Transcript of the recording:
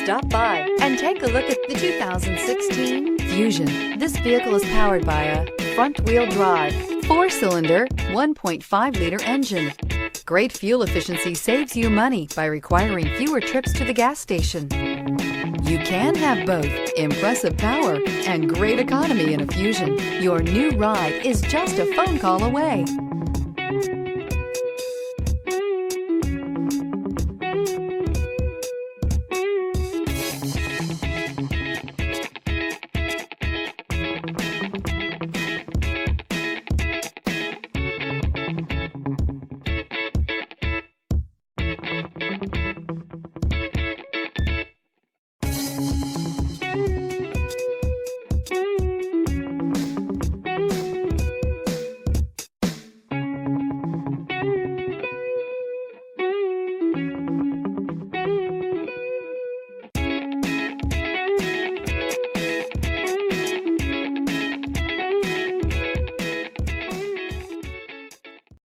Stop by and take a look at the 2016 Fusion. This vehicle is powered by a front-wheel drive, 4-cylinder, 1.5-liter engine. Great fuel efficiency saves you money by requiring fewer trips to the gas station. You can have both impressive power and great economy in a Fusion. Your new ride is just a phone call away.